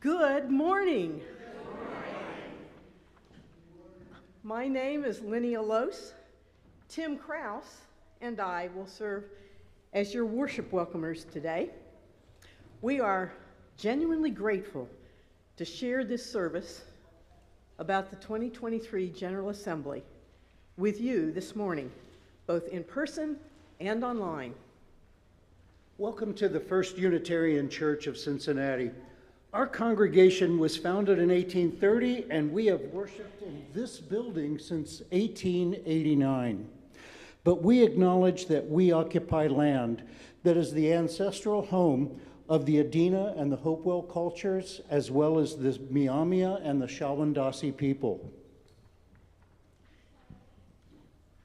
Good morning. My name is Linnea Lose. Tim Krause and I will serve as your worship welcomers today. We are genuinely grateful to share this service about the 2023 General Assembly with you this morning, both in person and online. Welcome to the First Unitarian Church of Cincinnati. Our congregation was founded in 1830, and we have worshiped in this building since 1889. But we acknowledge that we occupy land that is the ancestral home of the Adena and the Hopewell cultures, as well as the Miamia and the Shawandasi people.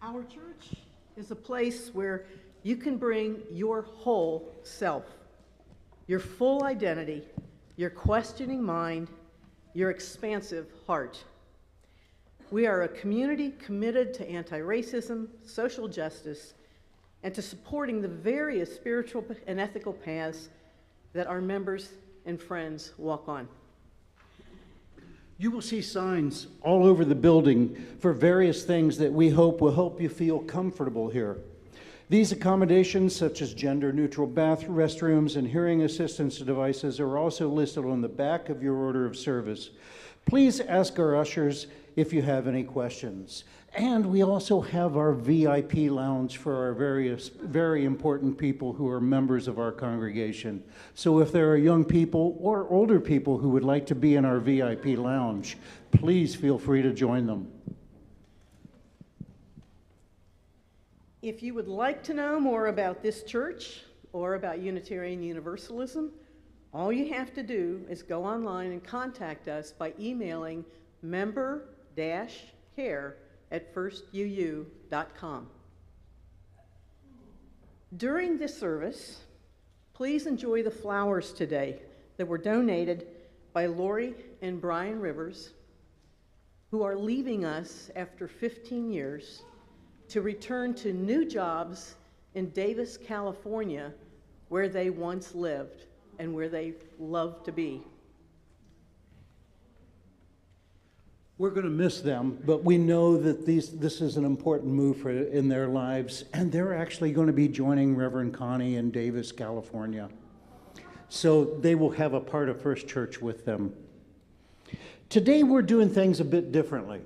Our church is a place where you can bring your whole self, your full identity, your questioning mind, your expansive heart. We are a community committed to anti-racism, social justice, and to supporting the various spiritual and ethical paths that our members and friends walk on. You will see signs all over the building for various things that we hope will help you feel comfortable here. These accommodations, such as gender-neutral restrooms and hearing assistance devices, are also listed on the back of your order of service. Please ask our ushers if you have any questions. And we also have our VIP lounge for our various very important people who are members of our congregation. So if there are young people or older people who would like to be in our VIP lounge, please feel free to join them. If you would like to know more about this church or about Unitarian Universalism, all you have to do is go online and contact us by emailing member-care@firstuu.com. During this service, please enjoy the flowers today that were donated by Lori and Brian Rivers, who are leaving us after 15 years to return to new jobs in Davis, California, where they once lived and where they love to be. We're going to miss them, but we know that this is an important move in their lives, and they're actually going to be joining Reverend Connie in Davis, California. So they will have a part of First Church with them. Today we're doing things a bit differently.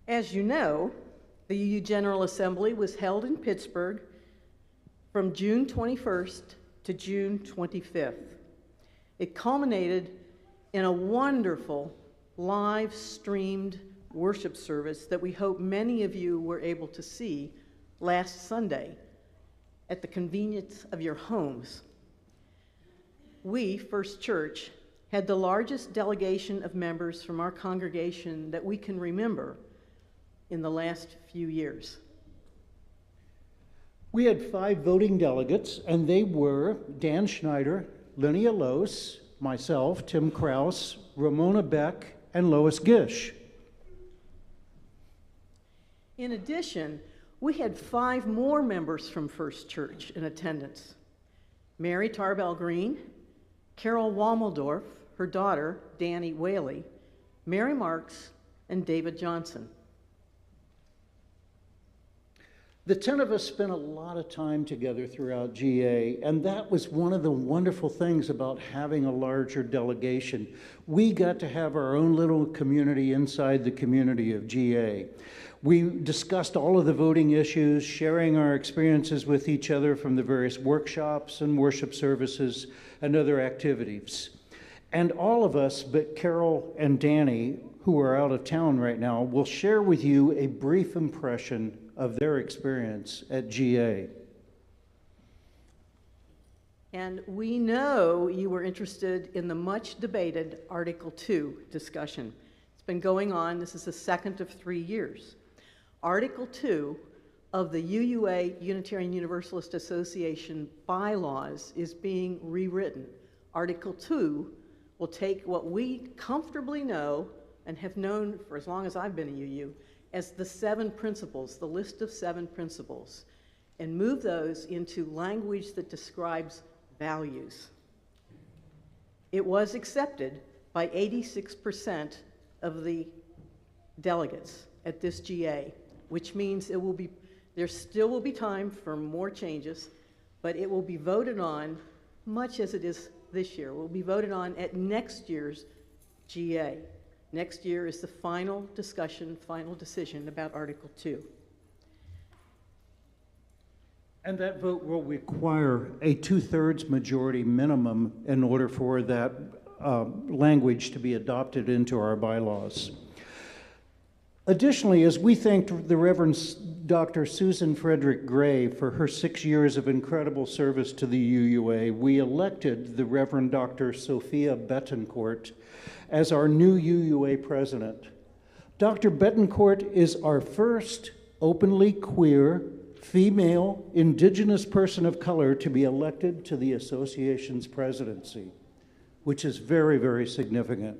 As you know, the UU General Assembly was held in Pittsburgh from June 21st to June 25th. It culminated in a wonderful live-streamed worship service that we hope many of you were able to see last Sunday at the convenience of your homes. We, First Church, had the largest delegation of members from our congregation that we can remember in the last few years. We had 5 voting delegates, and they were Dan Schneider, Linnea Lose, myself, Tim Krause, Ramona Beck, and Lois Gish. In addition, we had 5 more members from First Church in attendance. Mary Tarbell Green, Carol Wommeldorf, her daughter, Danny Whaley, Mary Marks, and David Johnson. The 10 of us spent a lot of time together throughout GA, and that was one of the wonderful things about having a larger delegation. We got to have our own little community inside the community of GA. We discussed all of the voting issues, sharing our experiences with each other from the various workshops and worship services and other activities. And all of us, but Carol and Danny, who are out of town right now, will share with you a brief impression of their experience at GA. And we know you were interested in the much debated Article 2 discussion. It's been going on, this is the second of 3 years. Article 2 of the UUA, Unitarian Universalist Association bylaws, is being rewritten. Article 2 will take what we comfortably know and have known for as long as I've been at UU as the 7 principles, the list of 7 principles, and move those into language that describes values. It was accepted by 86% of the delegates at this GA, which means there still will be time for more changes, but it will be voted on, much as it is this year. It will be voted on at next year's GA. Next year is the final discussion, final decision about Article 2. And that vote will require a 2/3 majority minimum in order for that language to be adopted into our bylaws. Additionally, as we thank the Reverend Dr. Susan Frederick Gray for her 6 years of incredible service to the UUA, we elected the Reverend Dr. Sophia Betancourt as our new UUA president. Dr. Betancourt is our first openly queer, female, indigenous person of color to be elected to the association's presidency, which is very, very significant.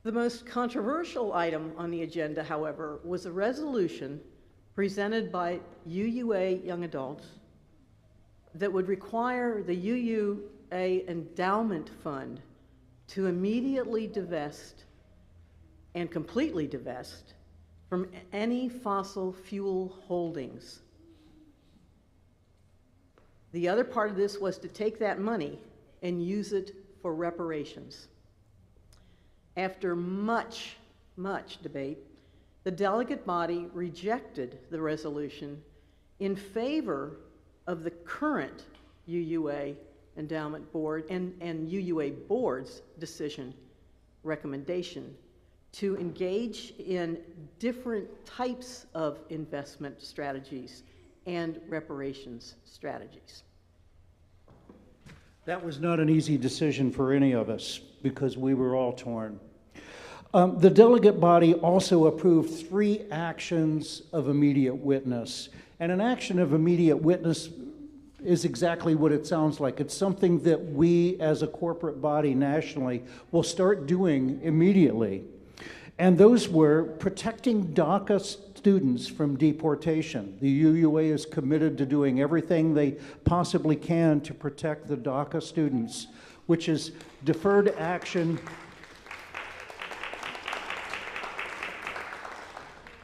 The most controversial item on the agenda, however, was a resolution presented by UUA Young Adults that would require the UUA Endowment Fund to immediately divest and completely divest from any fossil fuel holdings. The other part of this was to take that money and use it for reparations. After much, much debate, the delegate body rejected the resolution in favor of the current UUA Endowment Board and UUA Board's decision recommendation to engage in different types of investment strategies and reparations strategies. That was not an easy decision for any of us because we were all torn. The delegate body also approved 3 actions of immediate witness. And an action of immediate witness is exactly what it sounds like. It's something that we as a corporate body nationally will start doing immediately. And those were protecting DACA students from deportation. The UUA is committed to doing everything they possibly can to protect the DACA students, which is deferred action.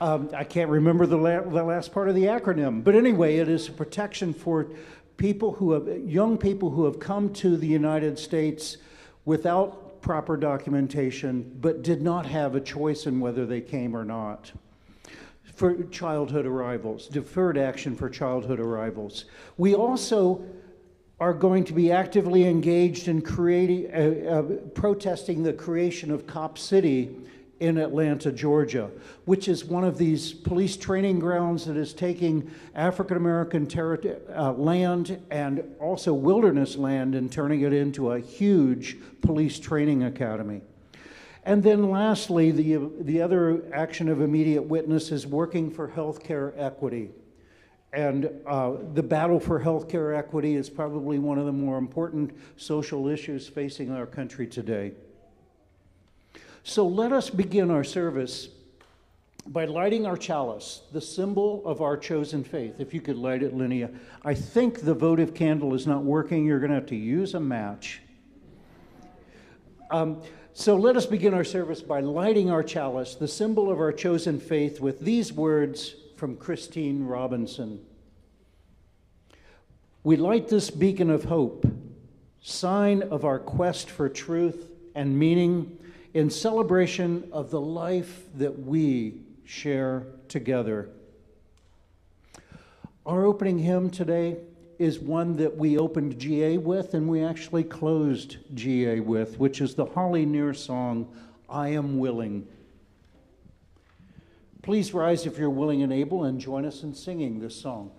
I can't remember the last part of the acronym, but anyway, it is a protection for young people who have come to the United States without proper documentation, but did not have a choice in whether they came or not. For childhood arrivals, deferred action for childhood arrivals. We also are going to be actively engaged in protesting the creation of Cop City in Atlanta, Georgia, which is one of these police training grounds that is taking African-American land and also wilderness land and turning it into a huge police training academy. And then lastly, the other action of immediate witness is working for healthcare equity. And the battle for healthcare equity is probably one of the more important social issues facing our country today. So let us begin our service by lighting our chalice, the symbol of our chosen faith. If you could light it, Linnea. I think the votive candle is not working. You're going to have to use a match. So let us begin our service by lighting our chalice, the symbol of our chosen faith, with these words from Christine Robinson. We light this beacon of hope, sign of our quest for truth and meaning, in celebration of the life that we share together. Our opening hymn today is one that we opened GA with and we actually closed GA with, which is the Holly Near song, I Am Willing. Please rise if you're willing and able and join us in singing this song.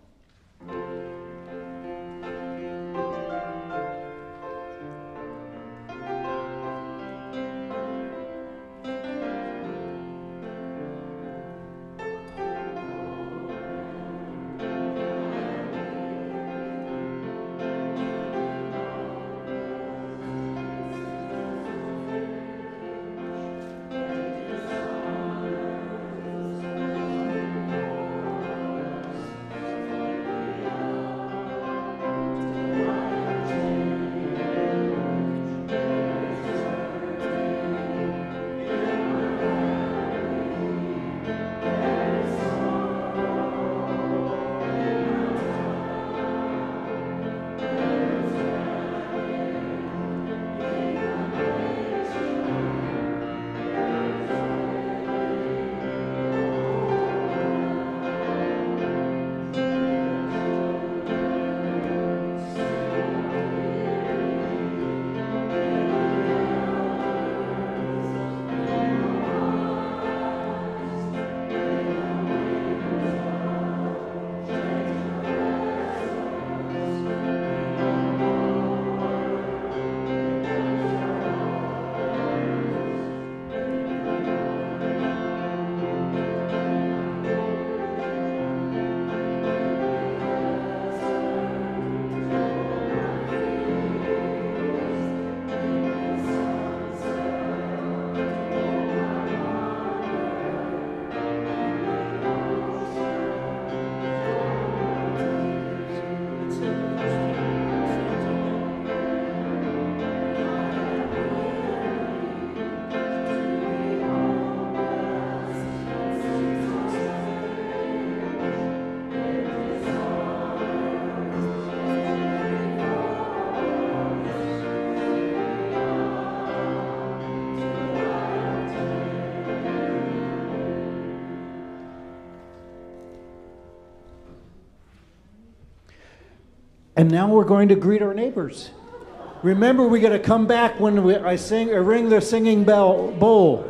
And now we're going to greet our neighbors. Remember, we got to come back when I ring the singing bowl.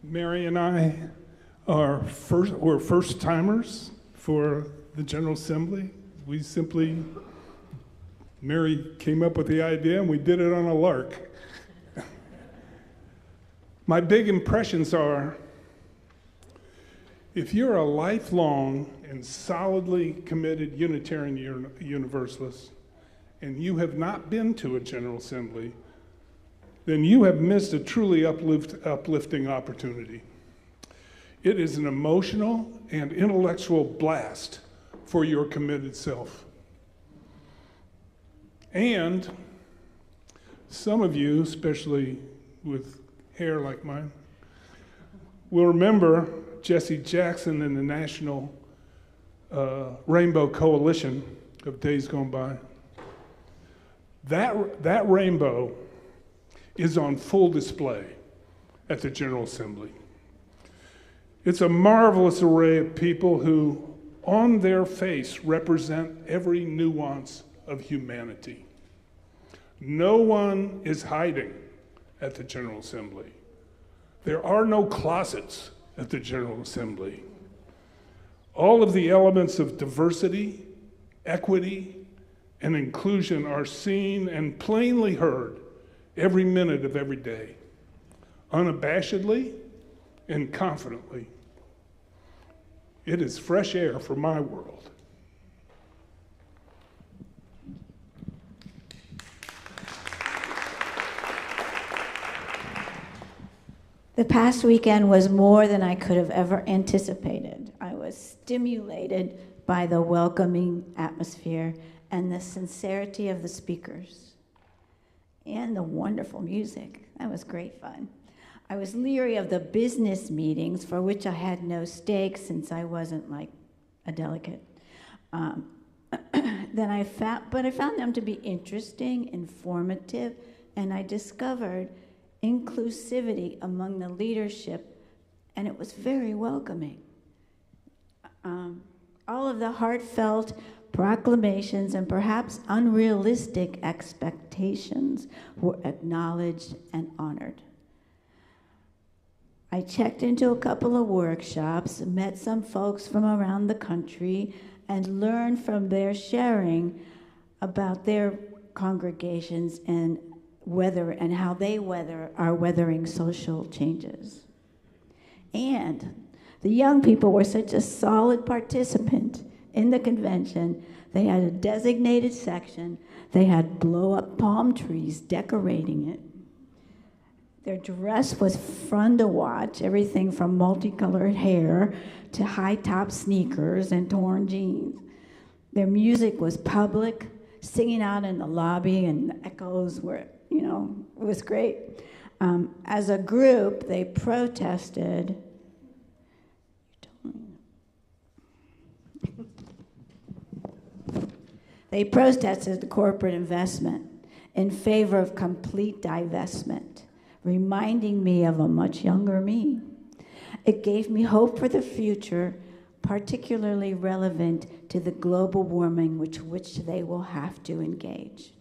Mary and I we're first timers for the General Assembly. Mary came up with the idea and we did it on a lark. My big impressions are, if you're a lifelong and solidly committed Unitarian Universalist and you have not been to a General Assembly, then you have missed a truly uplifting opportunity. It is an emotional and intellectual blast for your committed self. And some of you, especially with hair like mine, will remember Jesse Jackson and the National Rainbow Coalition of days gone by. That rainbow is on full display at the General Assembly. It's a marvelous array of people who, on their face, represent every nuance of humanity. No one is hiding at the General Assembly. There are no closets at the General Assembly. All of the elements of diversity, equity, and inclusion are seen and plainly heard every minute of every day, unabashedly and confidently. It is fresh air for my world. The past weekend was more than I could have ever anticipated. I was stimulated by the welcoming atmosphere and the sincerity of the speakers and the wonderful music. That was great fun. I was leery of the business meetings for which I had no stake since I wasn't like a delegate. But I found them to be interesting, informative, and I discovered inclusivity among the leadership, and it was very welcoming. All of the heartfelt proclamations and perhaps unrealistic expectations were acknowledged and honored. I checked into a couple of workshops, met some folks from around the country, and learned from their sharing about their congregations and how they are weathering social changes. And the young people were such a solid participant in the convention. They had a designated section. They had blow-up palm trees decorating it. Their dress was fun to watch, everything from multicolored hair to high-top sneakers and torn jeans. Their music was public, singing out in the lobby, and the echoes were, it was great. As a group, they protested. They protested the corporate investment in favor of complete divestment, reminding me of a much younger me. It gave me hope for the future, particularly relevant to the global warming which they will have to engage.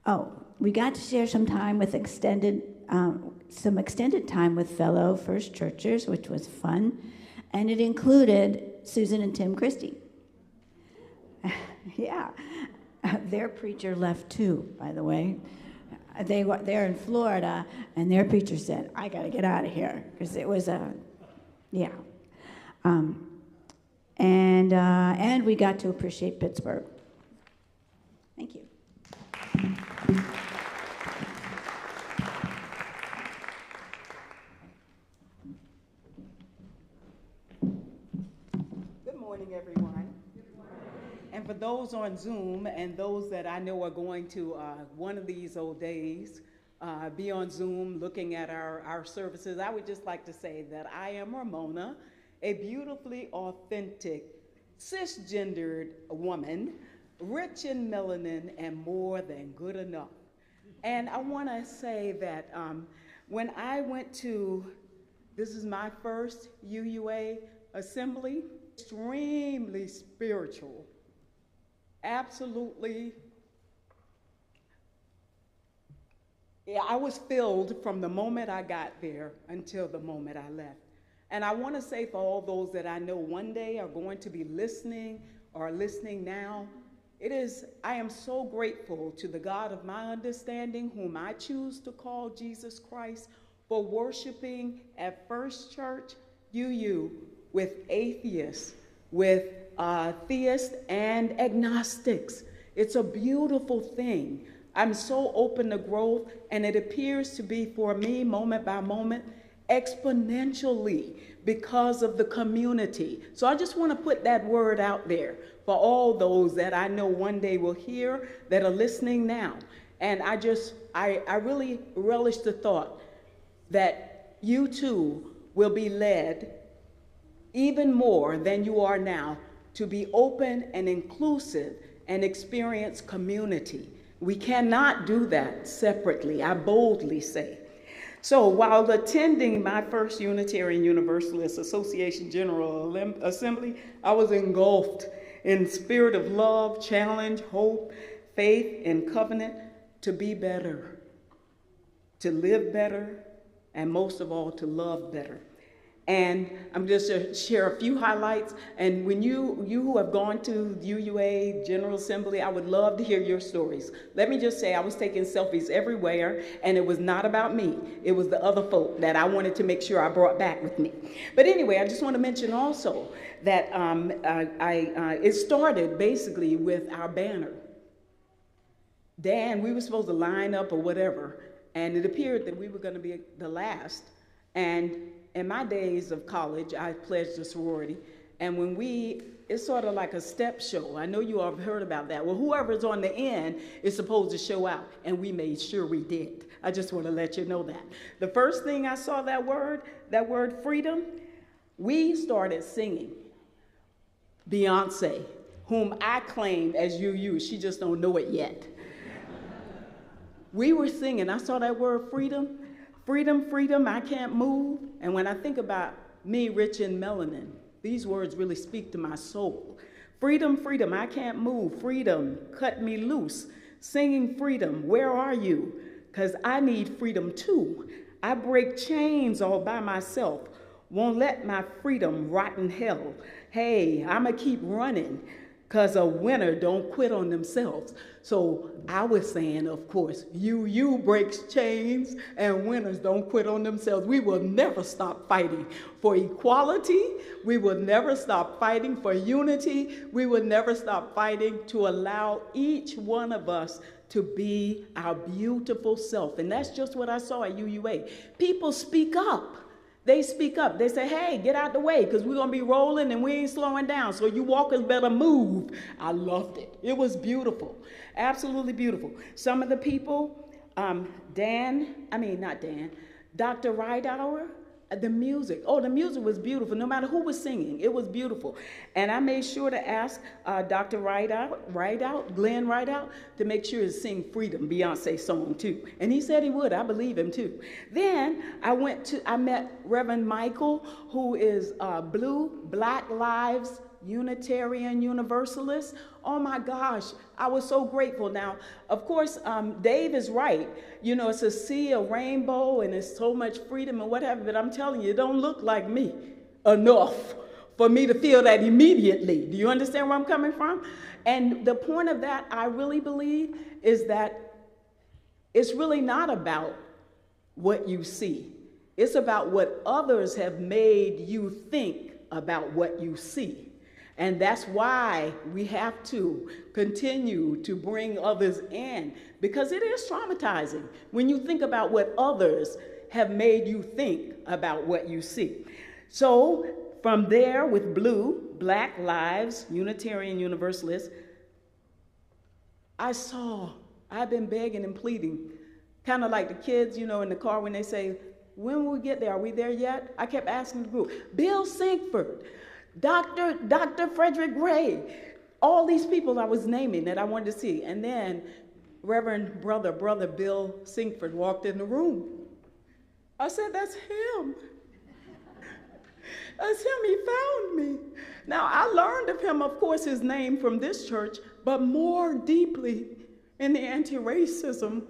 Oh, we got to share some time with extended some extended time with fellow First Churchers, which was fun, and it included Susan and Tim Christie. Yeah, their preacher left too, by the way. They're in Florida, and their preacher said, "I got to get out of here," because it was yeah. And we got to appreciate Pittsburgh. Thank you. Good morning, everyone. And for those on Zoom and those that I know are going to one of these old days be on Zoom looking at our services, I would just like to say that I am Ramona, a beautifully authentic, cisgendered woman, rich in melanin and more than good enough. And I want to say that when I went to, this is my first UUA assembly, extremely spiritual, absolutely. Yeah, I was filled from the moment I got there until the moment I left. And I want to say for all those that I know one day are going to be listening or listening now, I am so grateful to the God of my understanding, whom I choose to call Jesus Christ, for worshiping at First Church UU with atheists, with theists and agnostics. It's a beautiful thing. I'm so open to growth, and it appears to be for me, moment by moment, exponentially because of the community. So I just want to put that word out there for all those that I know one day will hear that are listening now. And I really relish the thought that you too will be led even more than you are now to be open and inclusive and experience community. We cannot do that separately, I boldly say. So while attending my first Unitarian Universalist Association General Assembly, I was engulfed in spirit of love, challenge, hope, faith, and covenant to be better, to live better, and most of all, to love better. And I'm just going to share a few highlights. And when you who have gone to UUA General Assembly, I would love to hear your stories. Let me just say, I was taking selfies everywhere, and it was not about me. It was the other folk that I wanted to make sure I brought back with me. But anyway, I just want to mention also that it started basically with our banner. Dan, we were supposed to line up or whatever, and it appeared that we were going to be the last. And in my days of college, I pledged a sorority, and it's sort of like a step show. I know you all have heard about that. Well, whoever's on the end is supposed to show out, and we made sure we did. I just want to let you know that. The first thing I saw that word freedom, we started singing Beyonce, whom I claim as UU. She just don't know it yet. We were singing. I saw that word freedom. Freedom, freedom, I can't move. And when I think about me, rich in melanin, these words really speak to my soul. Freedom, freedom, I can't move. Freedom, cut me loose. Singing freedom, where are you? Because I need freedom too. I break chains all by myself. Won't let my freedom rot in hell. Hey, I'ma keep running, because a winner don't quit on themselves. So I was saying, of course, UU breaks chains and winners don't quit on themselves. We will never stop fighting for equality. We will never stop fighting for unity. We will never stop fighting to allow each one of us to be our beautiful self. And that's just what I saw at UUA. People speak up. They speak up. They say, hey, get out the way, because we're going to be rolling and we ain't slowing down. So you walkers better move. I loved it. It was beautiful. Absolutely beautiful. Some of the people, Dr. Ridehour, the music. Oh, the music was beautiful. No matter who was singing, it was beautiful. And I made sure to ask Dr. Glenn Rideout, to make sure to sing Freedom, Beyonce song too. And he said he would. I believe him too. Then I met Reverend Michael, who is Black Lives Unitarian Universalist. Oh my gosh, I was so grateful. Now, of course, Dave is right. You know, it's a sea, a rainbow, and it's so much freedom and whatever, but I'm telling you, it don't look like me enough for me to feel that immediately. Do you understand where I'm coming from? And the point of that, I really believe, is that it's really not about what you see. It's about what others have made you think about what you see. And that's why we have to continue to bring others in, because it is traumatizing when you think about what others have made you think about what you see. So from there, with blue, Black Lives, Unitarian Universalists, I've been begging and pleading, kind of like the kids, you know, in the car when they say, when will we get there? Are we there yet? I kept asking the group, Bill Sinkford, Dr. Frederick Gray, all these people I was naming that I wanted to see. And then Reverend Brother Bill Sinkford walked in the room. I said, that's him. That's him, he found me. Now, I learned of him, of course, his name from this church, but more deeply in the anti-racism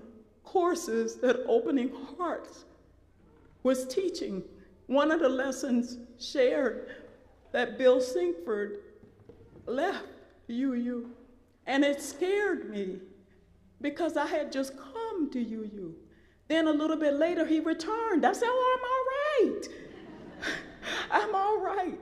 courses that Opening Hearts was teaching. One of the lessons shared that Bill Sinkford left UU, and it scared me because I had just come to UU. Then a little bit later, he returned. I said, oh, I'm all right. I'm all right.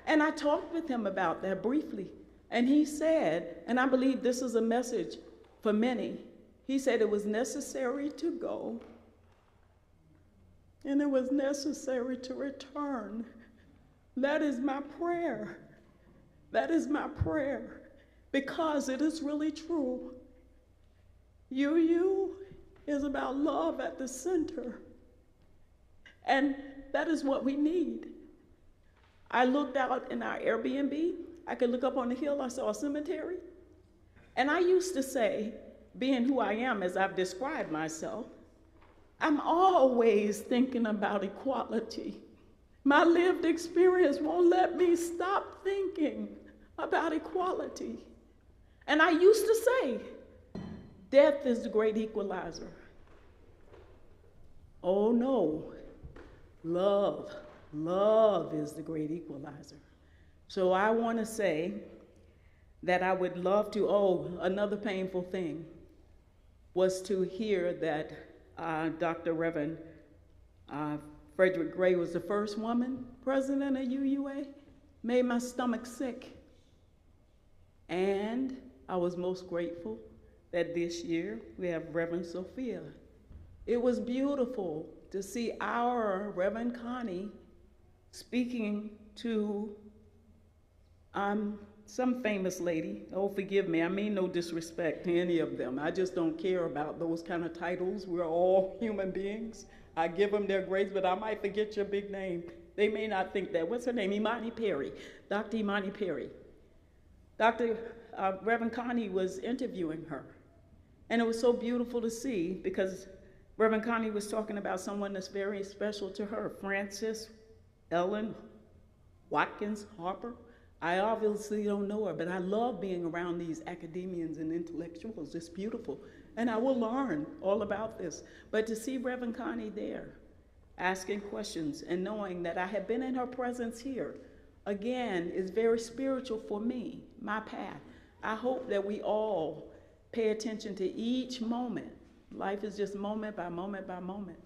And I talked with him about that briefly. And he said, and I believe this is a message for many, he said it was necessary to go, and it was necessary to return. That is my prayer. That is my prayer, because it is really true. UU is about love at the center, and that is what we need. I looked out in our Airbnb. I could look up on the hill, I saw a cemetery. And I used to say, being who I am as I've described myself, I'm always thinking about equality. My lived experience won't let me stop thinking about equality. And I used to say, death is the great equalizer. Oh no, love is the great equalizer. So I want to say that I would love to, another painful thing was to hear that Dr. Reverend Frederick Gray was the first woman president of UUA. Made my stomach sick. And I was most grateful that this year we have Reverend Sophia. It was beautiful to see our Reverend Connie speaking to some famous lady. Oh, forgive me, I mean no disrespect to any of them. I just don't care about those kind of titles. We're all human beings. I give them their grace, but I might forget your big name. They may not think that. What's her name? Imani Perry, Dr. Imani Perry. Reverend Connie was interviewing her. And it was so beautiful to see, because Reverend Connie was talking about someone that's very special to her, Frances Ellen Watkins Harper. I obviously don't know her, but I love being around these academians and intellectuals. It's beautiful. And I will learn all about this. But to see Reverend Connie there, asking questions and knowing that I have been in her presence here, again, is very spiritual for me, my path. I hope that we all pay attention to each moment. Life is just moment by moment by moment.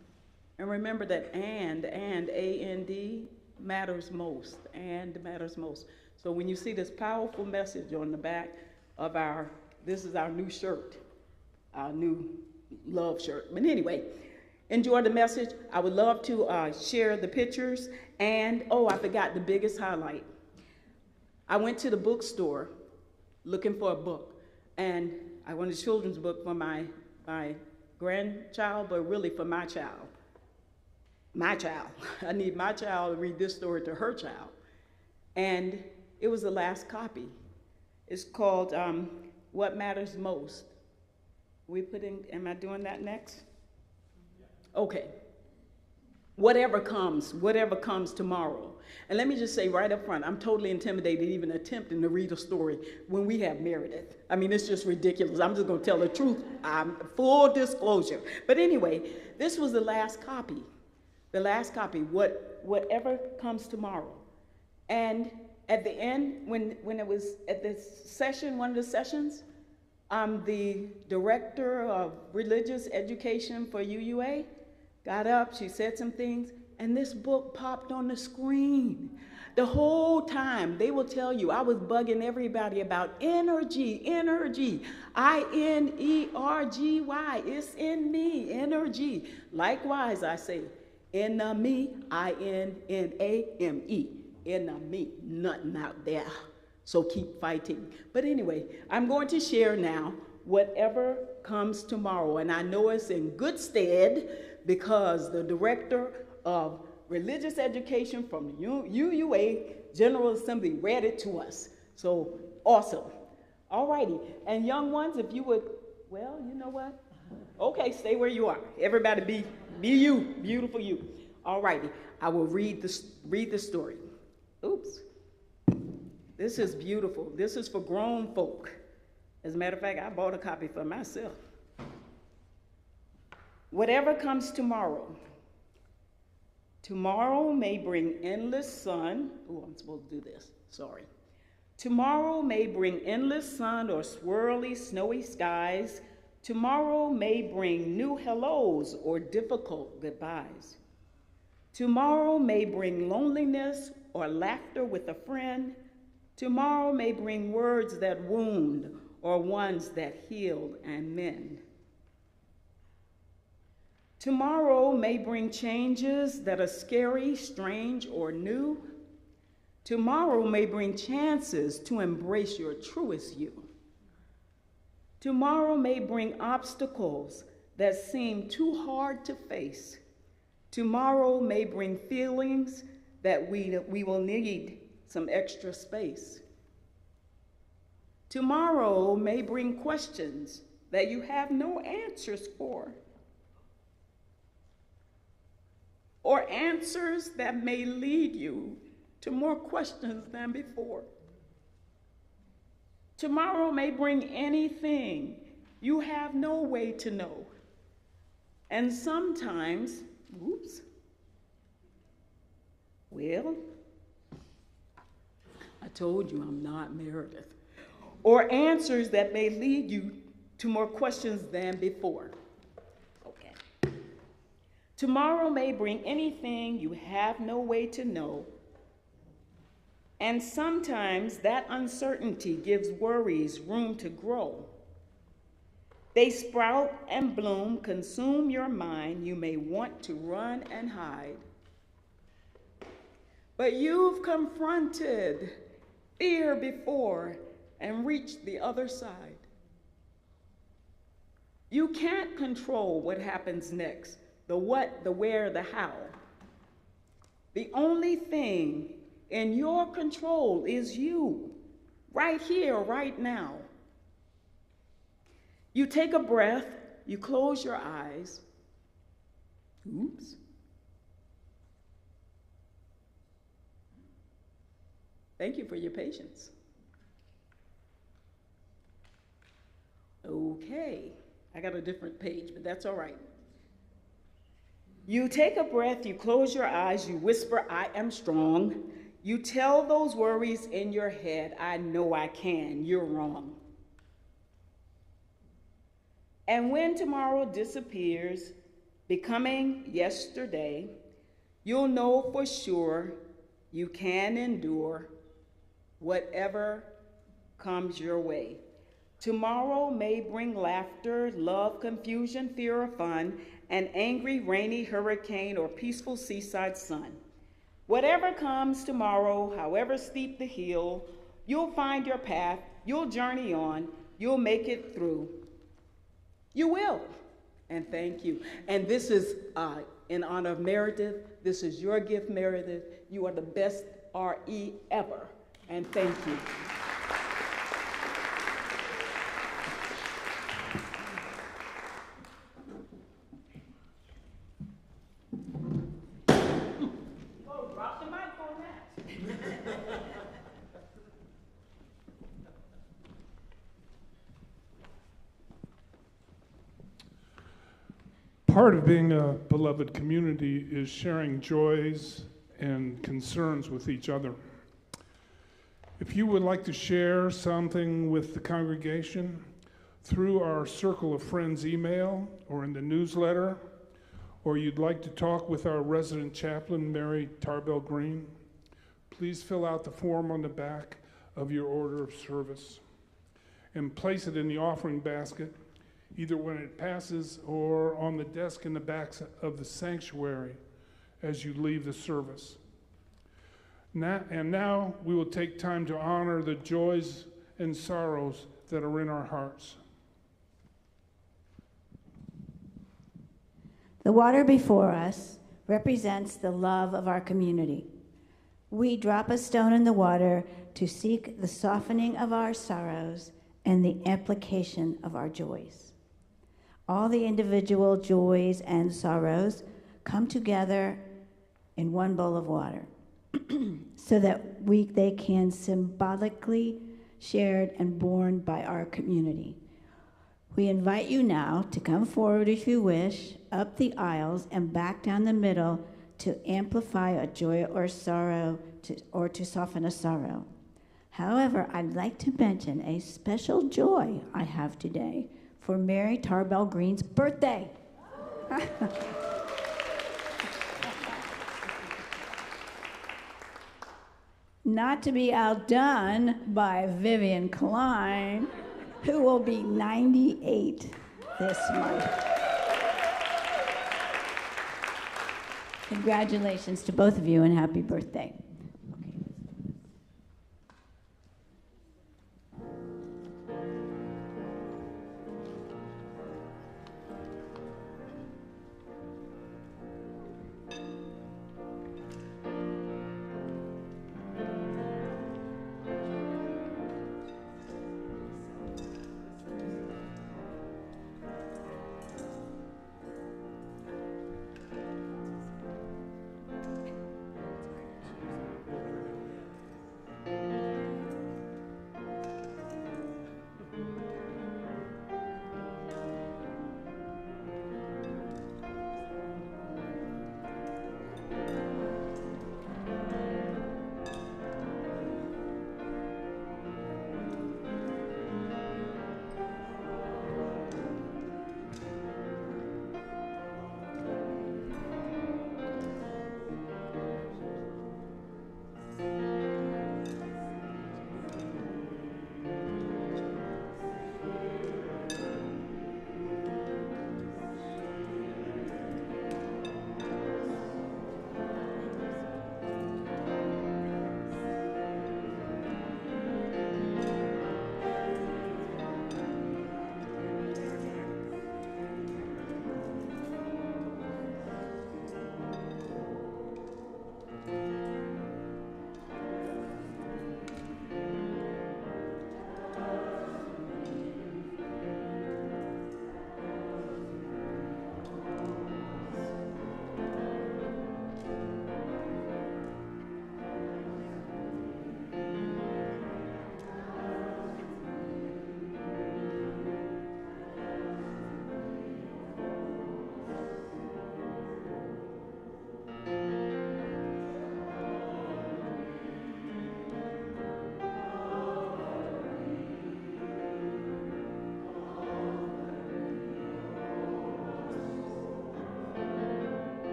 And remember that A-N-D, matters most, and matters most. So when you see this powerful message on the back of this is our new shirt, our new love shirt. But anyway, enjoy the message. I would love to share the pictures. And, I forgot the biggest highlight. I went to the bookstore looking for a book. And I wanted a children's book for my grandchild, but really for my child. My child. I need my child to read this story to her child. And it was the last copy. It's called What Matters Most. Am I doing that next? Okay. whatever comes tomorrow. And let me just say right up front, I'm totally intimidated even attempting to read a story when we have Meredith. I mean, it's just ridiculous. I'm just going to tell the truth. I'm full disclosure. But anyway, this was the last copy. The last copy, whatever comes tomorrow. And at the end, when it was at this session, one of the sessions, the director of religious education for UUA got up, she said some things, and this book popped on the screen. The whole time, they will tell you, I was bugging everybody about energy, I-N-E-R-G-Y, it's in me, energy. Likewise, I say, enemy, I-N-N-A-M-E, enemy, nothing out there. So keep fighting. But anyway, I'm going to share now whatever comes tomorrow, and I know it's in good stead because the director of religious education from UUA General Assembly read it to us. So awesome. All righty. And young ones, if you would, well, you know what? Okay, stay where you are. Everybody be you, beautiful you. All righty. I will read the story. Oops. This is beautiful. This is for grown folk. As a matter of fact, I bought a copy for myself. Whatever comes tomorrow. Tomorrow may bring endless sun. Oh, I'm supposed to do this. Sorry. Tomorrow may bring endless sun or swirly, snowy skies. Tomorrow may bring new hellos or difficult goodbyes. Tomorrow may bring loneliness or laughter with a friend. Tomorrow may bring words that wound or ones that heal and mend. Tomorrow may bring changes that are scary, strange, or new. Tomorrow may bring chances to embrace your truest you. Tomorrow may bring obstacles that seem too hard to face. Tomorrow may bring feelings that we will need some extra space. Tomorrow may bring questions that you have no answers for, or answers that may lead you to more questions than before. Tomorrow may bring anything you have no way to know. And sometimes, oops, well, I told you I'm not Meredith. Or answers that may lead you to more questions than before. Okay. Tomorrow may bring anything you have no way to know. And sometimes that uncertainty gives worries room to grow. They sprout and bloom, consume your mind. You may want to run and hide. But you've confronted fear before and reached the other side. You can't control what happens next, the what, the where, the how. The only thing in your control is you, right here, right now. You take a breath, you close your eyes. Oops. Thank you for your patience. Okay, I got a different page, but that's all right. You take a breath, you close your eyes, you whisper, I am strong. You tell those worries in your head, I know I can, you're wrong. And when tomorrow disappears, becoming yesterday, you'll know for sure you can endure whatever comes your way. Tomorrow may bring laughter, love, confusion, fear, or fun, an angry, rainy hurricane, or peaceful seaside sun. Whatever comes tomorrow, however steep the hill, you'll find your path, you'll journey on, you'll make it through. You will, and thank you. And this is in honor of Meredith. This is your gift, Meredith. You are the best RE ever, and thank you. part of being a beloved community is sharing joys and concerns with each other. If you would like to share something with the congregation through our Circle of Friends email or in the newsletter, or you'd like to talk with our resident chaplain, Mary Tarbell Green, please fill out the form on the back of your order of service and place it in the offering basket, either when it passes or on the desk in the back of the sanctuary as you leave the service. Now we will take time to honor the joys and sorrows that are in our hearts. The water before us represents the love of our community. We drop a stone in the water to seek the softening of our sorrows and the amplification of our joys. All the individual joys and sorrows come together in one bowl of water so that they can symbolically shared and borne by our community. We invite you now to come forward if you wish, up the aisles and back down the middle to amplify a joy or sorrow or to soften a sorrow. However, I'd like to mention a special joy I have today for Mary Tarbell Green's birthday. Not to be outdone by Vivian Klein, who will be 98 this month. Congratulations to both of you and happy birthday.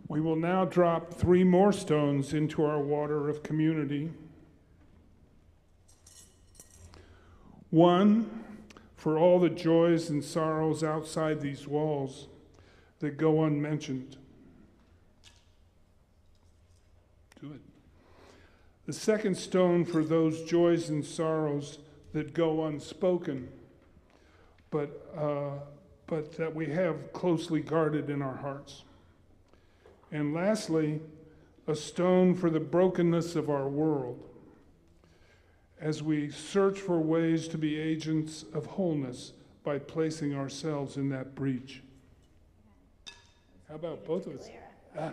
We will now drop 3 more stones into our water of community. 1, for all the joys and sorrows outside these walls that go unmentioned. Good. The second stone for those joys and sorrows that go unspoken, but that we have closely guarded in our hearts. And lastly, a stone for the brokenness of our world. as we search for ways to be agents of wholeness by placing ourselves in that breach. How about both of us? Yeah,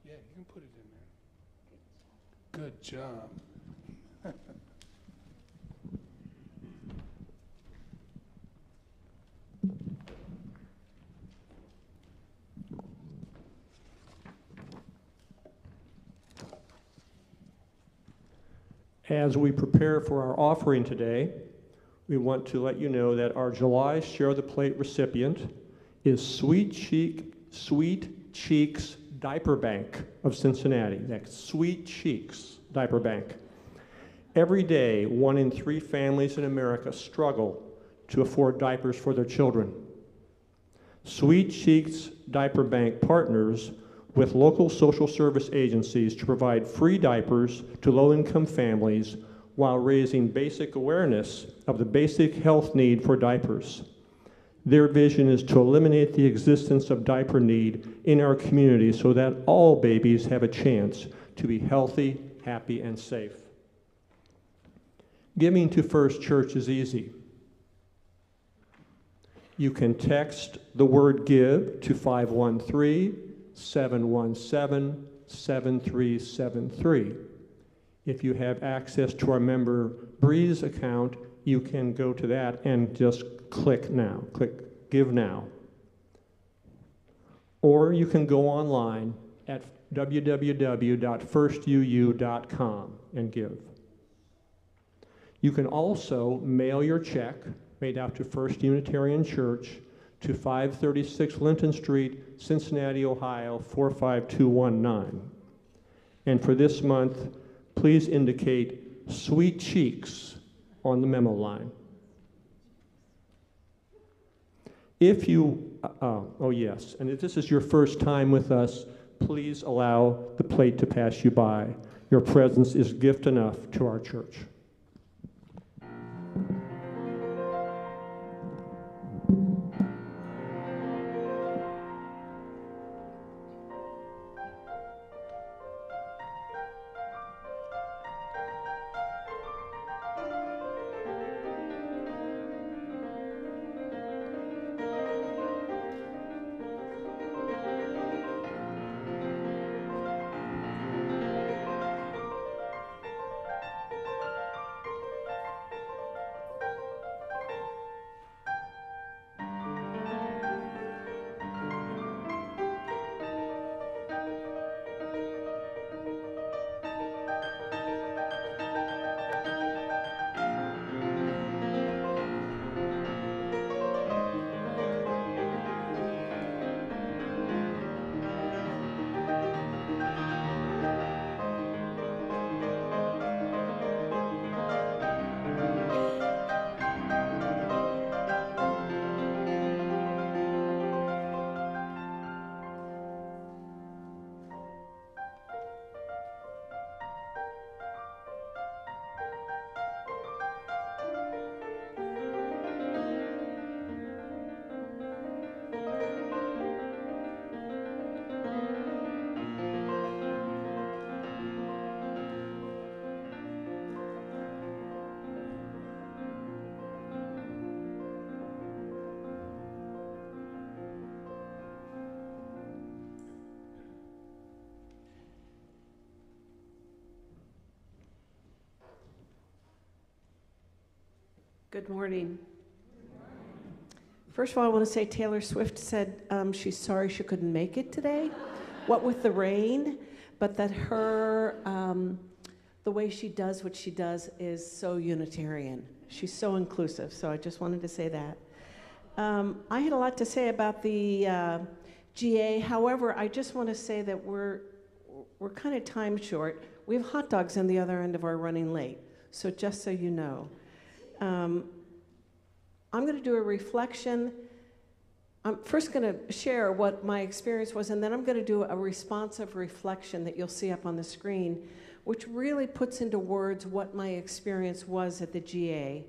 you can put it in there. Good job. As we prepare for our offering today, we want to let you know that our July Share the Plate recipient is Sweet Cheeks Diaper Bank of Cincinnati. That's Sweet Cheeks Diaper Bank. Every day, 1 in 3 families in America struggle to afford diapers for their children. Sweet Cheeks Diaper Bank partners with local social service agencies to provide free diapers to low-income families while raising basic awareness of the basic health need for diapers. Their vision is to eliminate the existence of diaper need in our community so that all babies have a chance to be healthy, happy, and safe. Giving to First Church is easy. You can text the word GIVE to 513-717-7373. If you have access to our member Breeze account, you can go to that and just click now, click Give Now. Or you can go online at www.firstuu.com and give. You can also mail your check made out to First Unitarian Church to 536 Linton Street, Cincinnati, Ohio, 45219. And for this month, please indicate Sweet Cheeks on the memo line. If you, oh yes, and if this is your first time with us, please allow the plate to pass you by. Your presence is gift enough to our church. Good morning. First of all, I want to say Taylor Swift said she's sorry she couldn't make it today, what with the rain, but that her, the way she does what she does is so Unitarian. She's so inclusive, so I just wanted to say that. I had a lot to say about the GA. However, I just want to say that we're kind of time short. We have hot dogs on the other end of our running late, so just so you know. I'm going to do a reflection. I'm first going to share what my experience was, and then I'm going to do a responsive reflection that you'll see up on the screen, which really puts into words what my experience was at the GA.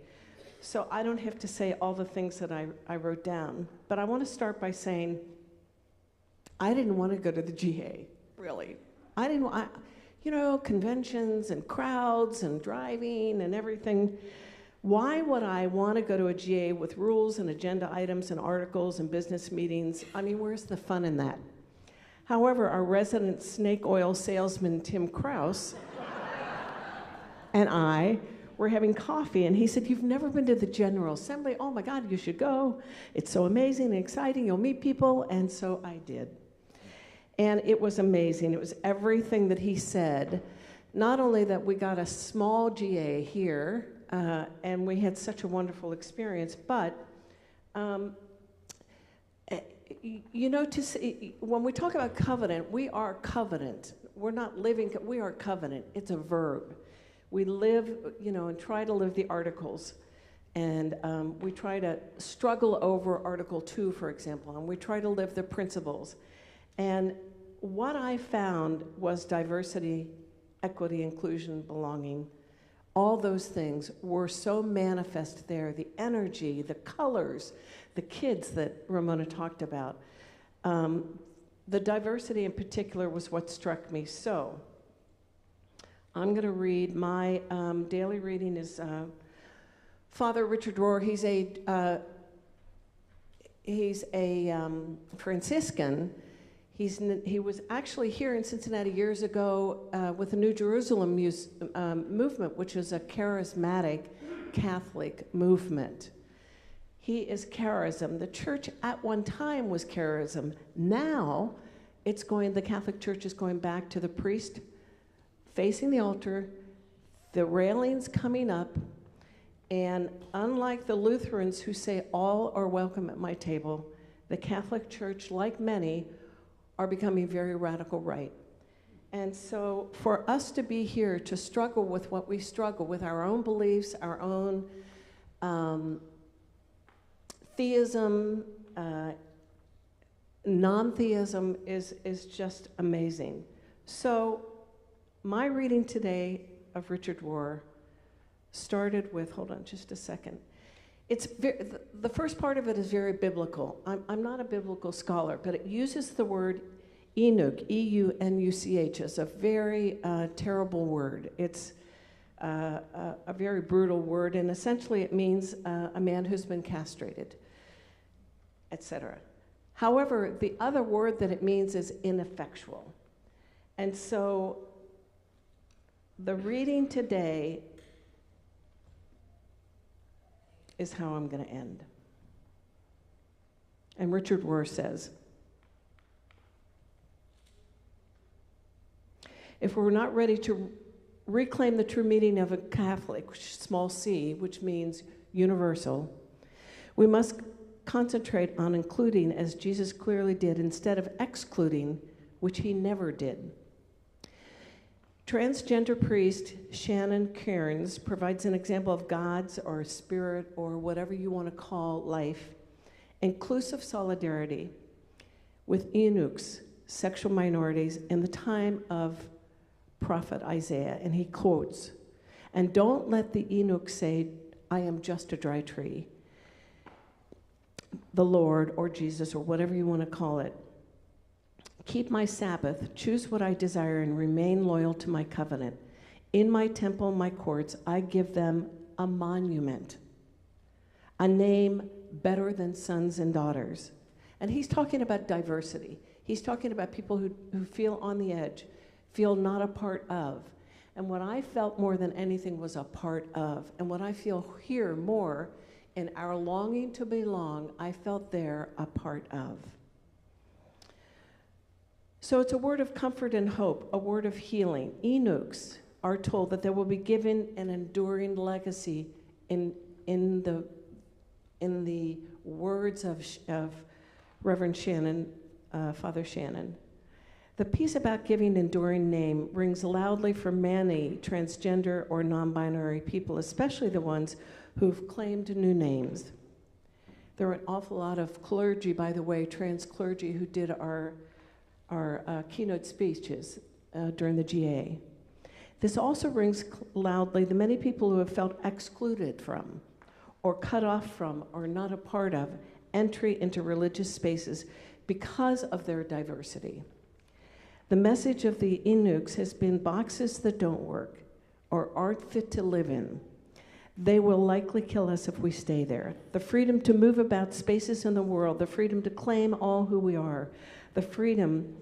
So I don't have to say all the things that I wrote down, but I want to start by saying I didn't want to go to the GA, really. conventions and crowds and driving and everything. Why would I want to go to a GA with rules and agenda items and articles and business meetings? I mean, where's the fun in that? However, our resident snake oil salesman, Tim Kraus, and I were having coffee, and he said, "You've never been to the General Assembly? Oh my God, you should go. It's so amazing and exciting. You'll meet people." And so I did. And it was amazing. It was everything that he said. Not only that we got a small GA here, and we had such a wonderful experience, but when we talk about covenant, we are covenant. We're not living, we are covenant. It's a verb. We live, and try to live the articles. And we try to struggle over Article 2, for example, and we try to live the principles. And what I found was diversity, equity, inclusion, belonging. All those things were so manifest there. The energy, the colors, the kids that Ramona talked about. The diversity in particular was what struck me. So I'm going to read my daily reading is Father Richard Rohr. He's a Franciscan. He was actually here in Cincinnati years ago with the New Jerusalem movement, which is a charismatic Catholic movement. He is charism. The church at one time was charism. Now, the Catholic Church is going back to the priest facing the altar, the railings coming up, and unlike the Lutherans who say all are welcome at my table, the Catholic Church, like many, are becoming very radical right. And so for us to be here to struggle with what we struggle with, our own beliefs, our own theism, non-theism is just amazing. So my reading today of Richard Rohr started with, hold on just a second. The first part of it is very biblical. I'm not a biblical scholar, but it uses the word eunuch, E-U-N-U-C-H, as a very terrible word. It's a very brutal word, and essentially it means a man who's been castrated, etc. However, the other word that it means is ineffectual. And so the reading today is how I'm going to end. And Richard Rohr says, if we're not ready to reclaim the true meaning of a Catholic, small c, which means universal, we must concentrate on including, as Jesus clearly did, instead of excluding, which he never did. Transgender priest Shannon Cairns provides an example of God's or spirit or whatever you want to call life, inclusive solidarity with eunuchs, sexual minorities, in the time of prophet Isaiah. And he quotes, "And don't let the eunuch say, 'I am just a dry tree.' The Lord or Jesus or whatever you want to call it. Keep my Sabbath, choose what I desire, and remain loyal to my covenant. In my temple, my courts, I give them a monument, a name better than sons and daughters." And he's talking about diversity. He's talking about people who feel on the edge, feel not a part of. And what I felt more than anything was a part of. And what I feel here more in our longing to belong, I felt there a part of. So it's a word of comfort and hope, a word of healing. Eunuchs are told that there will be given an enduring legacy in the words of Reverend Shannon, Father Shannon. The piece about giving enduring name rings loudly for many transgender or non-binary people, especially the ones who've claimed new names. There are an awful lot of clergy, by the way, trans clergy, who did our keynote speeches during the GA. This also rings loudly the many people who have felt excluded from, or cut off from, or not a part of entry into religious spaces because of their diversity. The message of the Inuks has been boxes that don't work or aren't fit to live in. They will likely kill us if we stay there. The freedom to move about spaces in the world, the freedom to claim all who we are, the freedom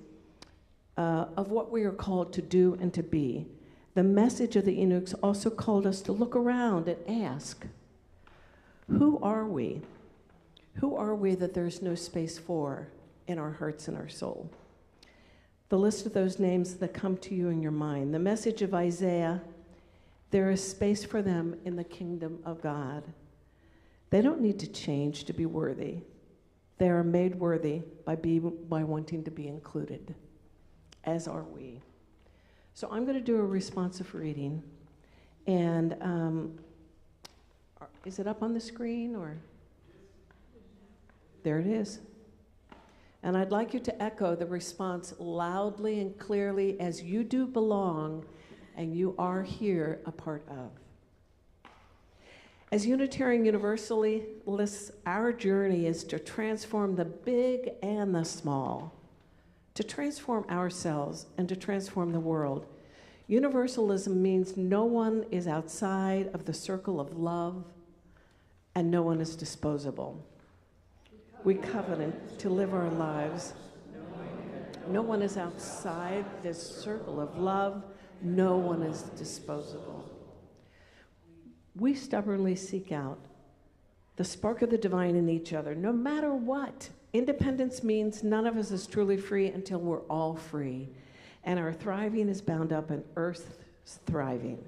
of what we are called to do and to be. The message of the Inuks also called us to look around and ask, who are we? Who are we that there's no space for in our hearts and our soul? The list of those names that come to you in your mind. The message of Isaiah, there is space for them in the kingdom of God. They don't need to change to be worthy. They are made worthy by wanting to be included, as are we. So I'm going to do a responsive reading. And is it up on the screen or? There it is. And I'd like you to echo the response loudly and clearly as you do belong and you are here a part of. As Unitarian Universalists, our journey is to transform the big and the small, to transform ourselves and to transform the world. Universalism means no one is outside of the circle of love and no one is disposable. We covenant to live our lives. No one is outside this circle of love. No one is disposable. We stubbornly seek out the spark of the divine in each other, no matter what. Independence means none of us is truly free until we're all free. And our thriving is bound up in Earth's thriving.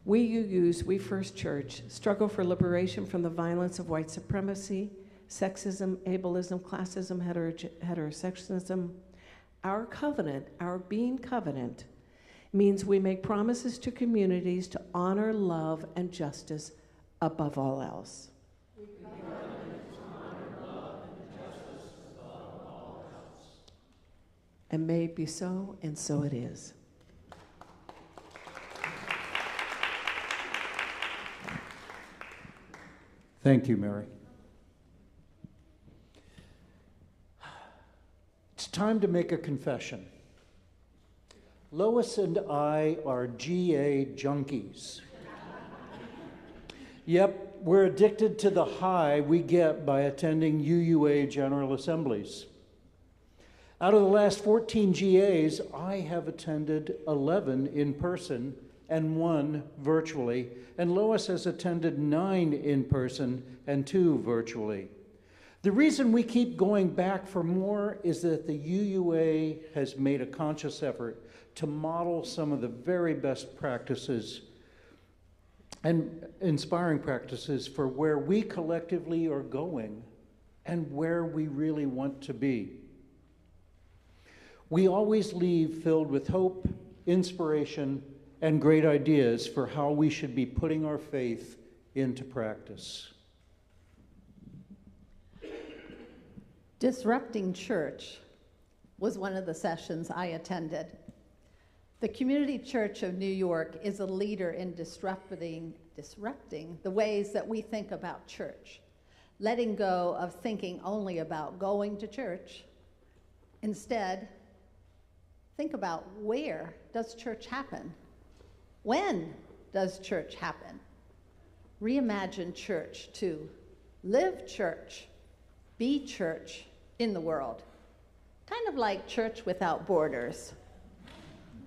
We First Church, struggle for liberation from the violence of white supremacy, sexism, ableism, classism, heterosexism. Our covenant, our being covenant, means we make promises to communities to honor, love, and justice above all else. And may it be so, and so it is. Thank you, Mary. It's time to make a confession. Lois and I are GA junkies. Yep, we're addicted to the high we get by attending UUA General Assemblies. Out of the last 14 GAs, I have attended 11 in person and 1 virtually, and Lois has attended 9 in person and 2 virtually. The reason we keep going back for more is that the UUA has made a conscious effort to model some of the very best practices and inspiring practices for where we collectively are going and where we really want to be. We always leave filled with hope, inspiration, and great ideas for how we should be putting our faith into practice. Disrupting Church was one of the sessions I attended. The Community Church of New York is a leader in disrupting the ways that we think about church, letting go of thinking only about going to church. Instead, think about where does church happen? When does church happen? Reimagine church to live church, be church in the world. Kind of like church without borders.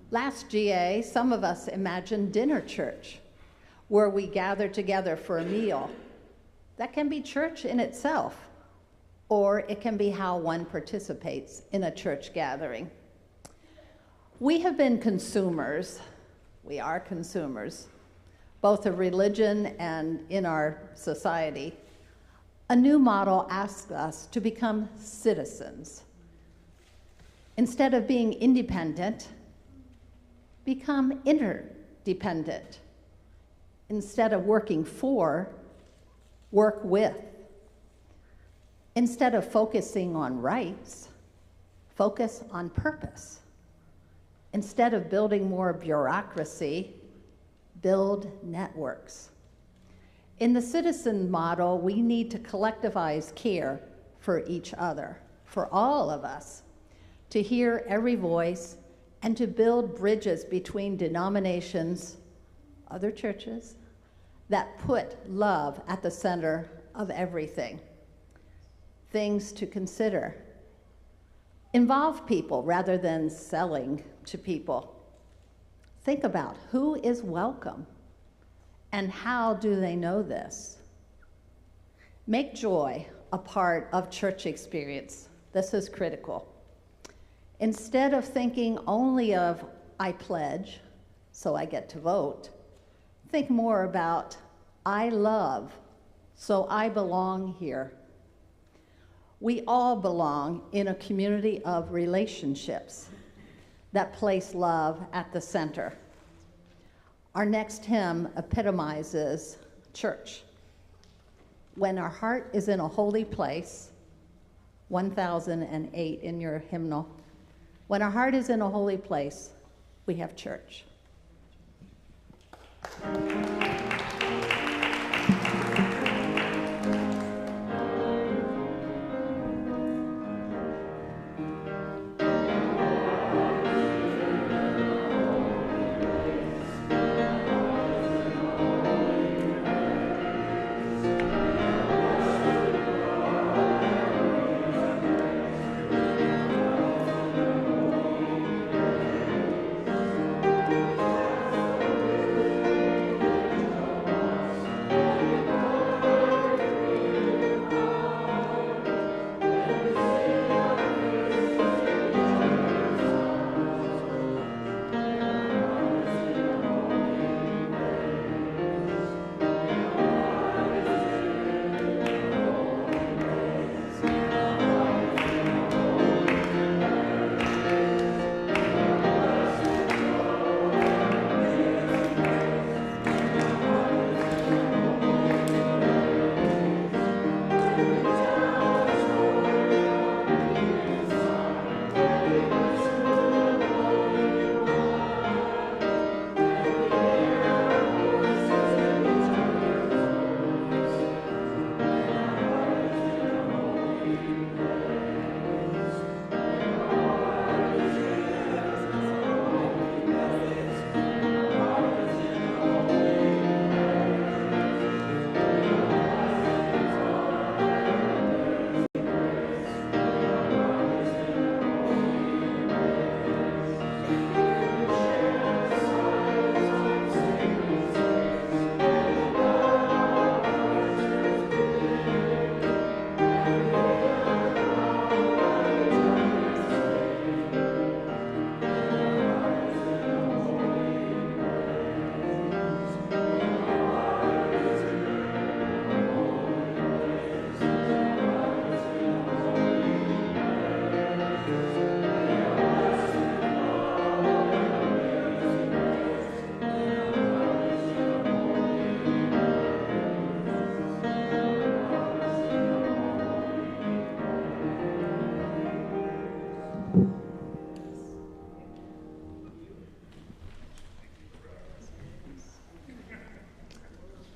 Last GA, some of us imagined dinner church, where we gather together for a meal. That can be church in itself, or it can be how one participates in a church gathering. We have been consumers. We are consumers, both of religion and in our society. A new model asks us to become citizens. Instead of being independent, become interdependent. Instead of working for, work with. Instead of focusing on rights, focus on purpose. Instead of building more bureaucracy, build networks. In the citizen model, we need to collectivize care for each other, for all of us, to hear every voice and to build bridges between denominations, other churches, that put love at the center of everything. Things to consider. Involve people rather than selling to people. Think about who is welcome and how do they know this? Make joy a part of church experience. This is critical. Instead of thinking only of, I pledge, so I get to vote, think more about, I love, so I belong here. We all belong in a community of relationships that place love at the center. Our next hymn epitomizes church. When our heart is in a holy place, 1008 in your hymnal, when our heart is in a holy place, we have church.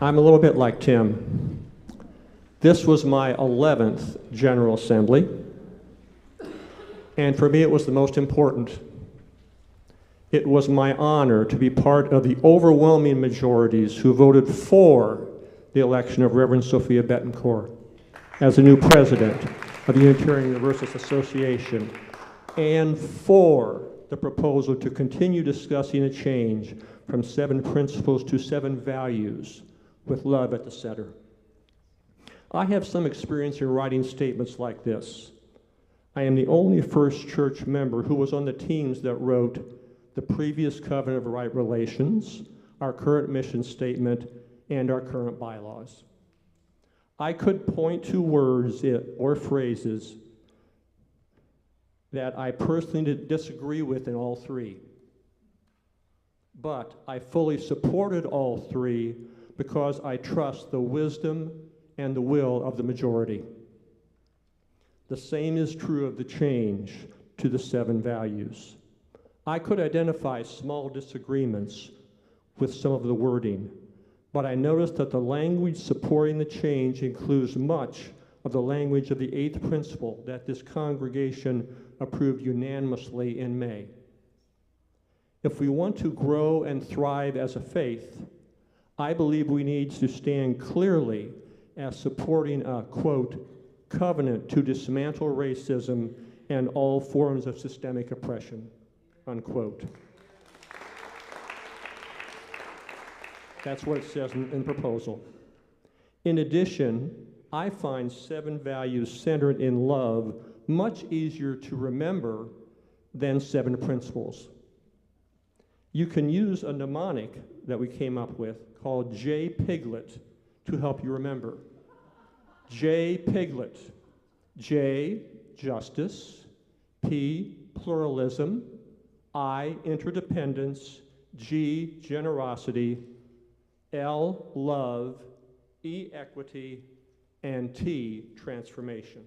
I'm a little bit like Tim. This was my 11th General Assembly, and for me it was the most important. It was my honor to be part of the overwhelming majorities who voted for the election of Reverend Sophia Betancourt as the new president of the Unitarian Universalist Association, and for the proposal to continue discussing a change from 7 principles to 7 values with love at the center. I have some experience in writing statements like this. I am the only First Church member who was on the teams that wrote the previous Covenant of Right Relations, our current mission statement, and our current bylaws. I could point to words or phrases that I personally disagree with in all 3. But I fully supported all 3 because I trust the wisdom and the will of the majority. The same is true of the change to the 7 values. I could identify small disagreements with some of the wording, but I noticed that the language supporting the change includes much of the language of the 8th principle that this congregation approved unanimously in May. If we want to grow and thrive as a faith, I believe we need to stand clearly as supporting a, quote, covenant to dismantle racism and all forms of systemic oppression, unquote. That's what it says in the proposal. In addition, I find 7 values centered in love much easier to remember than 7 principles. You can use a mnemonic that we came up with called J Piglet to help you remember. J Piglet. J, justice. P, pluralism. I, interdependence. G, generosity. L, love. E, equity. And T, transformation.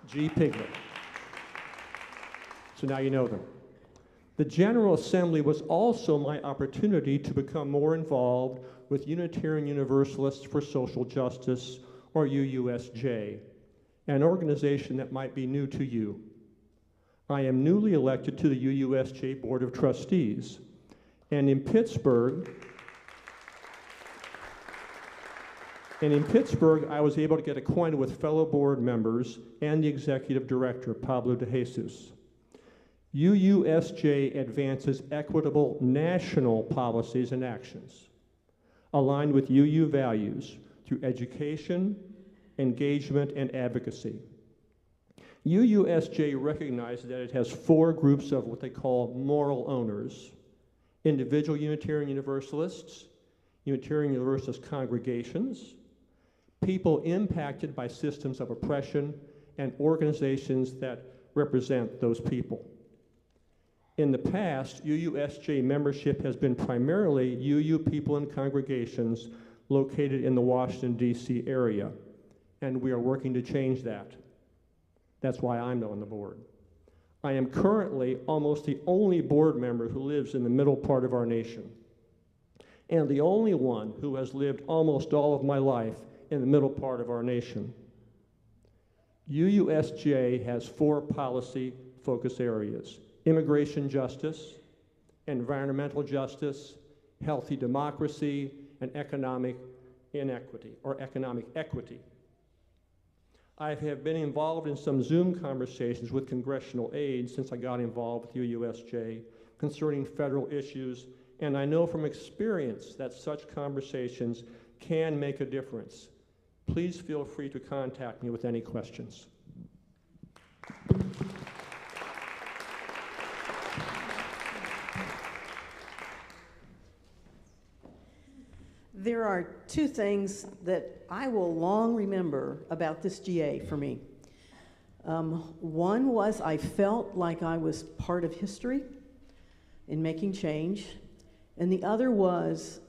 G Piglet. So now you know them. The General Assembly was also my opportunity to become more involved with Unitarian Universalists for Social Justice, or UUSJ, an organization that might be new to you. I am newly elected to the UUSJ Board of Trustees, and in Pittsburgh, I was able to get acquainted with fellow board members and the executive director, Pablo de Jesus. UUSJ advances equitable national policies and actions, aligned with UU values through education, engagement, and advocacy. UUSJ recognizes that it has 4 groups of what they call moral owners: individual Unitarian Universalists, Unitarian Universalist congregations, people impacted by systems of oppression, and organizations that represent those people. In the past, UUSJ membership has been primarily UU people and congregations located in the Washington, D.C. area, and we are working to change that. That's why I'm on the board. I am currently almost the only board member who lives in the middle part of our nation, and the only one who has lived almost all of my life in the middle part of our nation. UUSJ has 4 policy focus areas: immigration justice, environmental justice, healthy democracy, and economic inequity, or economic equity. I have been involved in some Zoom conversations with congressional aides since I got involved with UUSJ concerning federal issues, and I know from experience that such conversations can make a difference. Please feel free to contact me with any questions. There are 2 things that I will long remember about this GA for me. One was I felt like I was part of history in making change, and the other was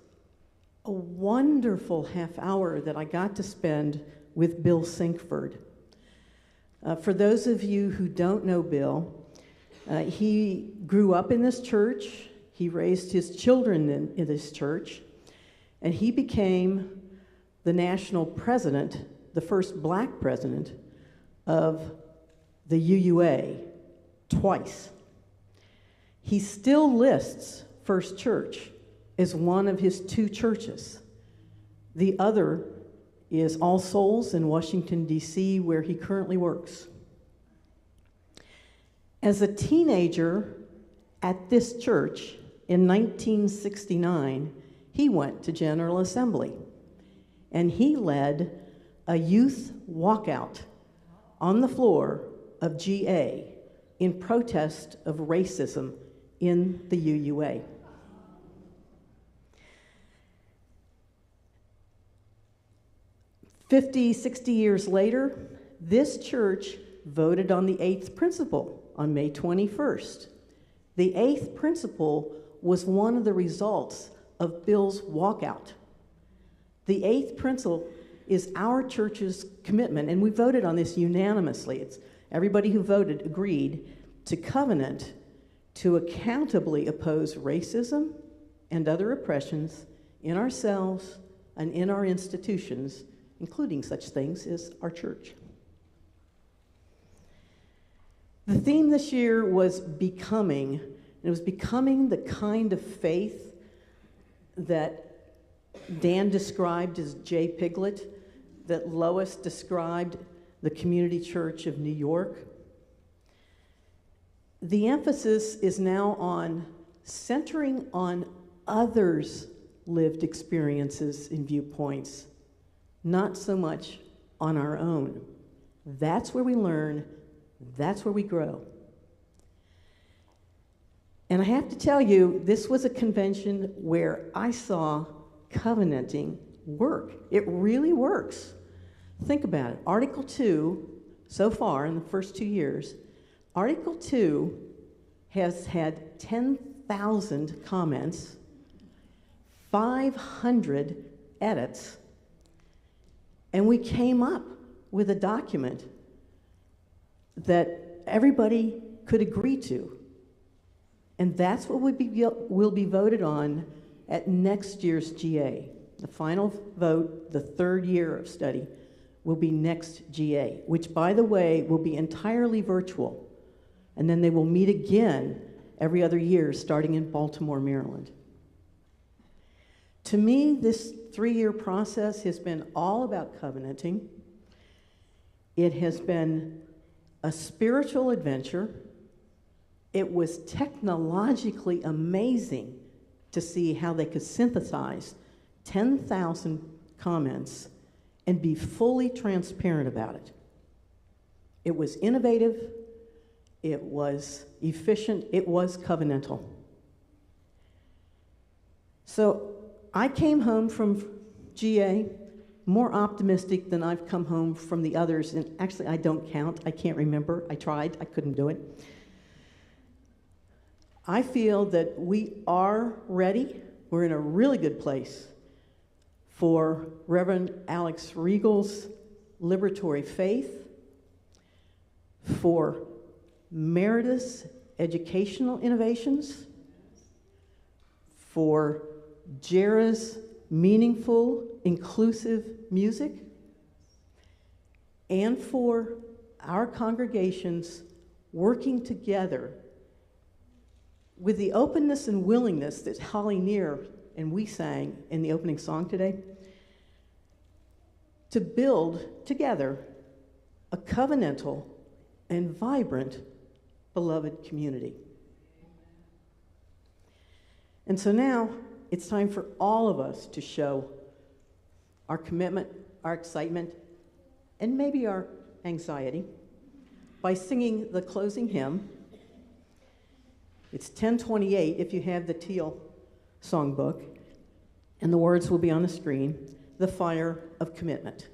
a wonderful half hour that I got to spend with Bill Sinkford. For those of you who don't know Bill, he grew up in this church, he raised his children in this church, and he became the national president, the first black president of the UUA twice. He still lists First Church as one of his 2 churches. The other is All Souls in Washington, D.C., where he currently works. As a teenager at this church in 1969, he went to General Assembly, and he led a youth walkout on the floor of GA in protest of racism in the UUA. "50, 60 years later, this church voted on the 8th principle on May 21st. The 8th principle was one of the results of Bill's walkout. The 8th principle is our church's commitment, and we voted on this unanimously. It's everybody who voted agreed to covenant to accountably oppose racism and other oppressions in ourselves and in our institutions, including such things as our church. The theme this year was becoming, and it was becoming the kind of faith that Dan described as J. Piglet, that Lois described the Community Church of New York. The emphasis is now on centering on others' lived experiences and viewpoints, not so much on our own. That's where we learn, that's where we grow. And I have to tell you, this was a convention where I saw covenanting work. It really works. Think about it. Article 2, so far in the first 2 years, Article 2 has had 10,000 comments, 500 edits, and we came up with a document that everybody could agree to. And that's what will be voted on at next year's GA. The final vote, the third year of study, will be next GA, which, by the way, will be entirely virtual. And then they will meet again every other year, starting in Baltimore, Maryland. To me, this 3-year process has been all about covenanting. It has been a spiritual adventure. It was technologically amazing to see how they could synthesize 10,000 comments and be fully transparent about it. It was innovative, it was efficient, it was covenantal. So I came home from GA more optimistic than I've come home from the others, and actually I don't count, I can't remember, I tried, I couldn't do it. I feel that we are ready, we're in a really good place for Reverend Alex Riegel's liberatory faith, for Meredith's educational innovations, for Jera's meaningful, inclusive music, and for our congregations working together with the openness and willingness that Holly Neer and we sang in the opening song today, to build together a covenantal and vibrant, beloved community. And so now it's time for all of us to show our commitment, our excitement, and maybe our anxiety by singing the closing hymn. It's 1028 if you have the Teal songbook, and the words will be on the screen, The Fire of Commitment.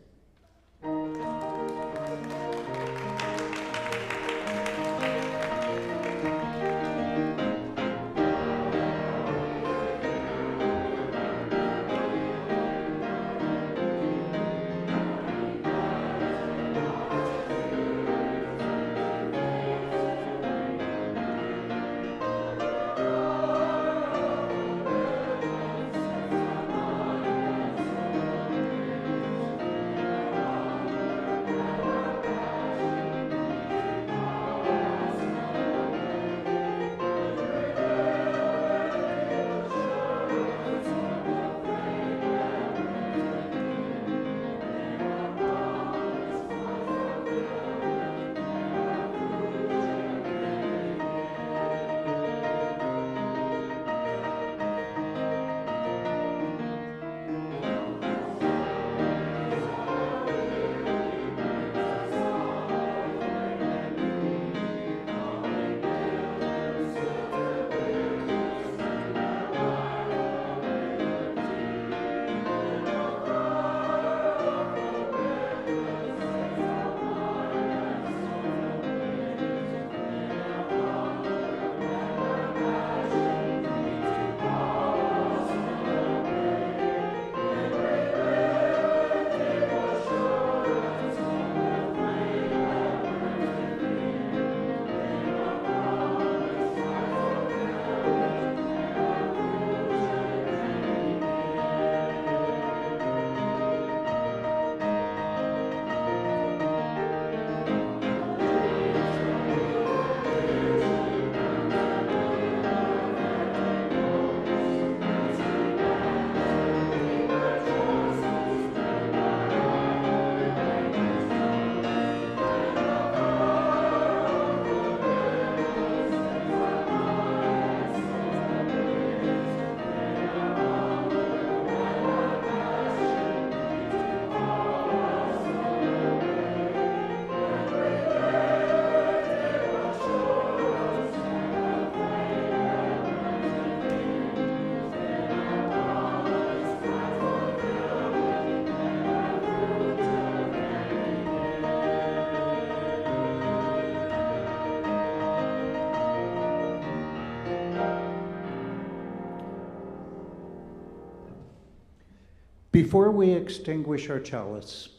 Before we extinguish our chalice,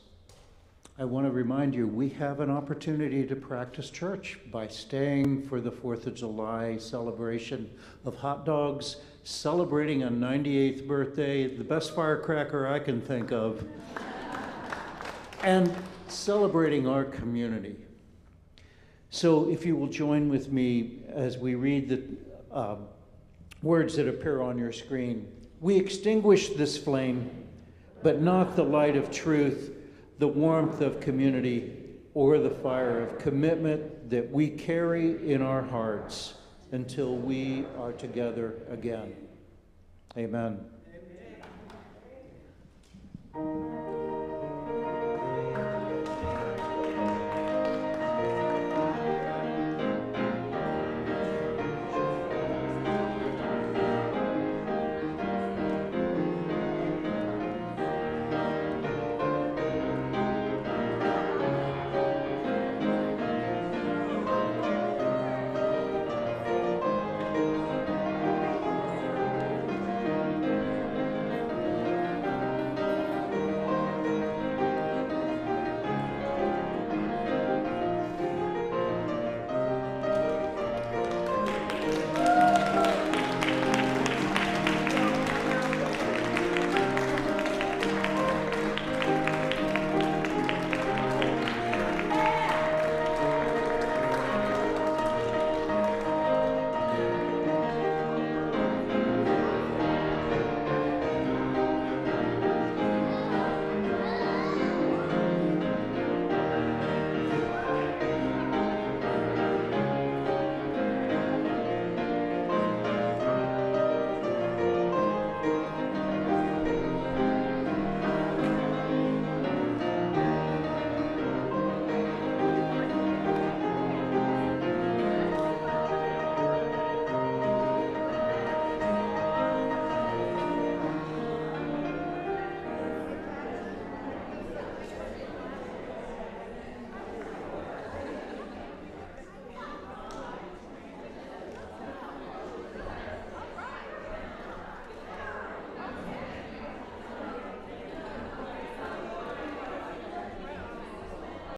I want to remind you, we have an opportunity to practice church by staying for the 4th of July celebration of hot dogs, celebrating a 98th birthday, the best firecracker I can think of, and celebrating our community. So if you will join with me as we read the words that appear on your screen. We extinguish this flame, but not the light of truth, the warmth of community, or the fire of commitment that we carry in our hearts until we are together again. Amen.